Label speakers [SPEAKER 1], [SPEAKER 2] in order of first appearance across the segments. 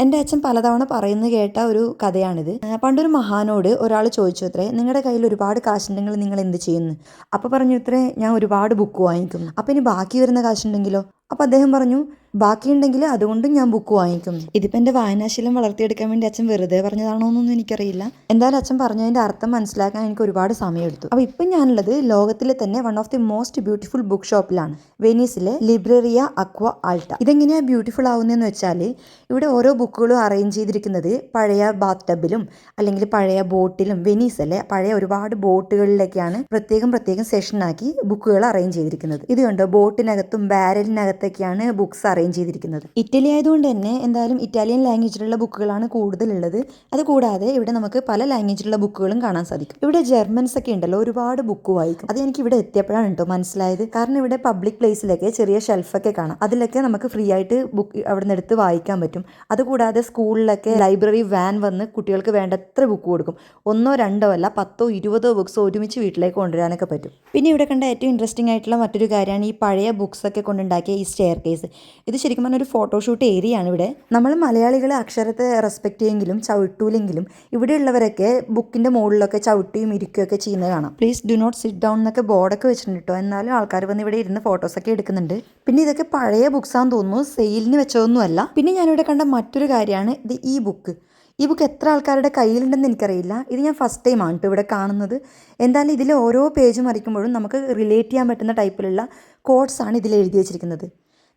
[SPEAKER 1] എൻ്റെ അച്ഛൻ പലതവണ പറയുന്നത് കേട്ട ഒരു കഥയാണിത്. പണ്ടൊരു മഹാനോട് ഒരാൾ ചോദിച്ചു അത്രേ, നിങ്ങളുടെ കയ്യിൽ ഒരുപാട് കാശുണ്ടെങ്കിൽ നിങ്ങൾ എന്ത് ചെയ്യുന്നു? അപ്പോൾ പറഞ്ഞു ഇത്രേ, ഞാൻ ഒരുപാട് ബുക്ക് വാങ്ങിക്കുന്നു. അപ്പം ഇനി ബാക്കി വരുന്ന കാശുണ്ടെങ്കിലോ? അപ്പോൾ അദ്ദേഹം പറഞ്ഞു, ബാക്കിയുണ്ടെങ്കിൽ അതുകൊണ്ടും ഞാൻ ബുക്ക് വാങ്ങിക്കും. ഇതിപ്പോൾ എൻ്റെ വായനാശീലം വളർത്തിയെടുക്കാൻ വേണ്ടി അച്ഛൻ വെറുതെ പറഞ്ഞതാണോ എന്നൊന്നും എനിക്കറിയില്ല. എന്തായാലും അച്ഛൻ പറഞ്ഞതിൻ്റെ അർത്ഥം മനസ്സിലാക്കാൻ എനിക്ക് ഒരുപാട് സമയമെടുത്തു. അപ്പോൾ ഇപ്പം ഞാനുള്ളത് ലോകത്തിലെ തന്നെ one of the most beautiful book ഷോപ്പിലാണ്, വെനീസിലെ ലിബ്രറിയ അക്വ ആൾട്ട. ഇതെങ്ങനെയാണ് ബ്യൂട്ടിഫുൾ ആവുന്നതെന്ന് വെച്ചാൽ ഇവിടെ ഓരോ ബുക്കുകളും അറേഞ്ച് ചെയ്തിരിക്കുന്നത് പഴയ ബാത്ത് ടബിലും അല്ലെങ്കിൽ പഴയ ബോട്ടിലും, വെനീസല്ലേ പഴയ ഒരുപാട് ബോട്ടുകളിലൊക്കെയാണ് പ്രത്യേകം സെഷനാക്കി ബുക്കുകൾ അറേഞ്ച് ചെയ്തിരിക്കുന്നത്. ഇത് കണ്ടോ, ബോട്ടിനകത്തും ബാരലിനകത്തൊക്കെയാണ് ബുക്സ് അറേഞ്ച് ചെയ്തിരിക്കുന്നത്. ഇറ്റലി ആയതുകൊണ്ട് തന്നെ എന്തായാലും ഇറ്റാലിയൻ ലാംഗ്വേജിലുള്ള ബുക്കുകളാണ് കൂടുതലുള്ളത്. അതുകൂടാതെ ഇവിടെ നമുക്ക് പല ലാംഗ്വേജിലുള്ള ബുക്കുകളും കാണാൻ സാധിക്കും. ഇവിടെ ജർമ്മൻസ് ഒക്കെ ഉണ്ടല്ലോ, ഒരുപാട് ബുക്ക് വായിക്കും. അത് എനിക്ക് ഇവിടെ എത്തിയപ്പോഴാണ് കേട്ടോ മനസ്സിലായത്. കാരണം ഇവിടെ പബ്ലിക് പ്ലേസിലൊക്കെ ചെറിയ ഷെൽഫൊക്കെ കാണാം. അതിലൊക്കെ നമുക്ക് ഫ്രീ ആയിട്ട് ബുക്ക് അവിടെ നിന്ന് എടുത്ത് വായിക്കാൻ പറ്റും. അതുകൂടാതെ സ്കൂളിലൊക്കെ ലൈബ്രറി വാൻ വന്ന് കുട്ടികൾക്ക് വേണ്ടത്ര ബുക്ക് കൊടുക്കും. 1 2 അല്ല 10 20 ബുക്സ് ഒരുമിച്ച് വീട്ടിലേക്ക് കൊണ്ടുവരാനൊക്കെ പറ്റും. പിന്നെ ഇവിടെ കണ്ട ഏറ്റവും ഇൻട്രസ്റ്റിംഗ് ആയിട്ടുള്ള മറ്റൊരു കാര്യമാണ് ഈ പഴയ ബുക്സ് ഒക്കെ കൊണ്ടുണ്ടാക്കിയ ഈ സ്റ്റെയർ കേസ്. ഇത് ശരിക്കും പറഞ്ഞാൽ ഒരു ഫോട്ടോഷൂട്ട് ഏരിയ ആണ് ഇവിടെ. നമ്മൾ മലയാളികൾ അക്ഷരത്തെ റെസ്പെക്ട് ചെയ്യുമെങ്കിലും ചവിട്ടൂലെങ്കിലും ഇവിടെയുള്ളവരൊക്കെ ബുക്കിൻ്റെ മുകളിലൊക്കെ ചവിട്ടിയും ഇരിക്കുകയൊക്കെ ചെയ്യുന്നത് കാണാം. Please do not sit down എന്നൊക്കെ ബോർഡൊക്കെ വെച്ചിട്ടുണ്ട് കേട്ടോ. എന്നാലും ആൾക്കാർ വന്ന് ഇവിടെ ഇരുന്ന് ഫോട്ടോസൊക്കെ എടുക്കുന്നുണ്ട്. പിന്നെ ഇതൊക്കെ പഴയ ബുക്സാന്ന് തോന്നുന്നു, സെയിലിന് വെച്ചതൊന്നുമല്ല. പിന്നെ ഞാനിവിടെ കണ്ട മറ്റൊരു കാര്യമാണ് ഇത് ഈ ബുക്ക് എത്ര ആൾക്കാരുടെ കയ്യിലുണ്ടെന്ന് എനിക്കറിയില്ല. ഇത് ഞാൻ ഫസ്റ്റ് ടൈമാണ് കേട്ടോ ഇവിടെ കാണുന്നത്. എന്തായാലും ഇതിൽ ഓരോ പേജ് മറിക്കുമ്പോഴും നമുക്ക് റിലേറ്റ് ചെയ്യാൻ പറ്റുന്ന ടൈപ്പിലുള്ള കോഡ്സാണ് ഇതിൽ എഴുതി വെച്ചിരിക്കുന്നത്.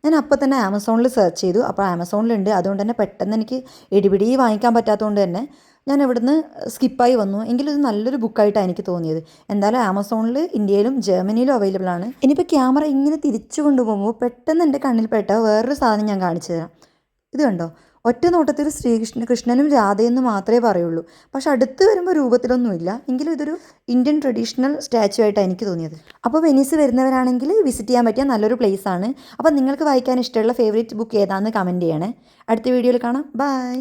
[SPEAKER 1] ഞാൻ അപ്പോൾ തന്നെ ആമസോണിൽ സെർച്ച് ചെയ്തു. അപ്പോൾ ആമസോണിലുണ്ട്. അതുകൊണ്ട് തന്നെ പെട്ടെന്ന് എനിക്ക് ഇടിപിടി വാങ്ങിക്കാൻ പറ്റാത്തതുകൊണ്ട് തന്നെ ഞാൻ ഇവിടുന്ന് സ്കിപ്പായി വന്നു. എങ്കിലും ഇത് നല്ലൊരു ബുക്കായിട്ടാണ് എനിക്ക് തോന്നിയത്. എന്തായാലും ആമസോണിൽ ഇന്ത്യയിലും ജർമ്മനിയിലും അവൈലബിൾ ആണ്. ഇനിയിപ്പോൾ ക്യാമറ ഇങ്ങനെ തിരിച്ചു കൊണ്ടുപോകുമ്പോൾ പെട്ടെന്ന് എൻ്റെ കണ്ണിൽപ്പെട്ട വേറൊരു സാധനം ഞാൻ കാണിച്ചു തരാം. ഇത് കണ്ടോ, ഒറ്റ നോട്ടത്തിൽ കൃഷ്ണനും രാധയെന്ന് മാത്രമേ പറയുള്ളൂ. പക്ഷെ അടുത്ത് വരുമ്പോൾ രൂപത്തിലൊന്നുമില്ല. എങ്കിലും ഇതൊരു ഇന്ത്യൻ ട്രഡീഷണൽ സ്റ്റാച്ചു ആയിട്ടാണ് എനിക്ക് തോന്നിയത്. അപ്പോൾ വെനീസ് വരുന്നവരാണെങ്കിൽ വിസിറ്റ് ചെയ്യാൻ പറ്റിയ നല്ലൊരു പ്ലേസ് ആണ്. അപ്പോൾ നിങ്ങൾക്ക് വായിക്കാൻ ഇഷ്ടമുള്ള ഫേവറേറ്റ് ബുക്ക് ഏതാണെന്ന് കമൻറ്റ് ചെയ്യണേ. അടുത്ത വീഡിയോയിൽ കാണാം. ബൈ.